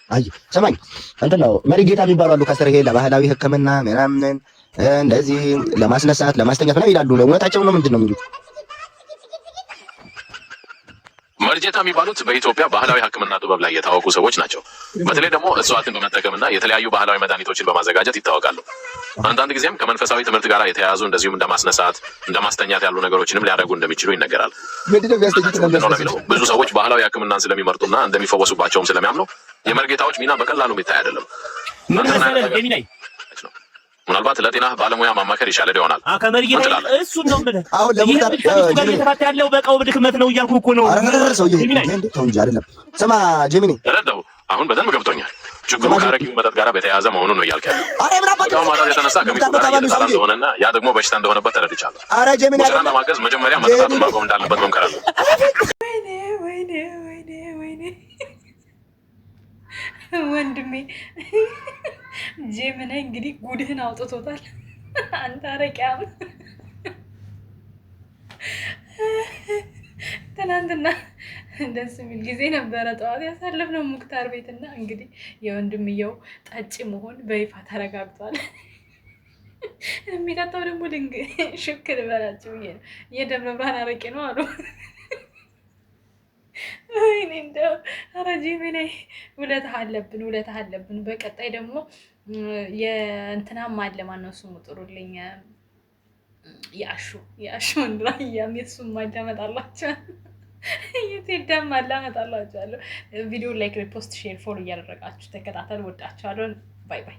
አይ ሰማኝ እንትን ነው መሪጌታ የሚባሉ አሉ ከስር ይሄ ለባህላዊ ሕክምና ምናምን እንደዚህ ለማስነሳት ለማስተኛት ነው ይላሉ። እውነታቸው ነው ምንድን ነው የሚሉት? መርጀታ የሚባሉት በኢትዮጵያ ባህላዊ ሕክምና ጥበብ ላይ የታወቁ ሰዎች ናቸው። በተለይ ደግሞ እጽዋትን በመጠቀምና የተለያዩ ባህላዊ መድኃኒቶችን በማዘጋጀት ይታወቃሉ። አንዳንድ ጊዜም ከመንፈሳዊ ትምህርት ጋር የተያያዙ እንደዚሁም እንደማስነሳት እንደማስተኛት ያሉ ነገሮችንም ሊያደርጉ እንደሚችሉ ይነገራል። ብዙ ሰዎች ባህላዊ ሕክምናን ስለሚመርጡና እንደሚፈወሱባቸውም ስለሚያምኑ የመርጌታዎች ሚና በቀላሉ የሚታይ አይደለም። ምናልባት ለጤና ባለሙያ ማማከር ይሻላል ይሆናል። ከመርጌታ እሱን ነው የምልህ። አሁን ለሙታ ያለው በቃው ድክመት ነው እያልኩ እኮ ነው። ስማ ጄሚኒ ረዳው አሁን በደንብ ገብቶኛል። ችግሩ ከአረቂው መጠጥ ጋር በተያያዘ መሆኑን ነው እያልክ ያለው። በቃው ማጣት የተነሳ ከሚስቱ ጋር እየተጣላ እንደሆነና ያ ደግሞ በሽታ እንደሆነበት ተረድቻለሁ። አረ ጄሚኒ ሙሽራን ለማገዝ መጀመሪያ መጠጣቱን ማቆም እንዳለበት መምከር አለ። ወንድሜ ጄሚኒ እንግዲህ ጉድህን አውጥቶታል። አንተ አረቂያም ትናንትና ደስ የሚል ጊዜ ነበረ። ጠዋት ያሳለፍነው ሙክታር ቤትና እንግዲህ የወንድምየው ጠጪ መሆን በይፋ ተረጋግጧል። የሚጠጣው ደግሞ ሽክል በላቸው ብዬ ነው። የደብረ ብርሃን አረቄ ነው አሉ። ወይኔ እንደው ኧረ ጄሚኒ ውለታህ አለብን። በቀጣይ ደግሞ የእንትናም አለ ማነው ስሙ ጥሩልኝ የአሹ ወንድራያም የሱም ማዳመጣላችሁ የቴዳም አላመጣላችኋለሁ። ቪዲዮ ላይክ፣ ሪፖስት፣ ሼር፣ ፎሎ እያደረጋችሁ ተከታተሉ። ወዳችኋለሁ። ባይ ባይ።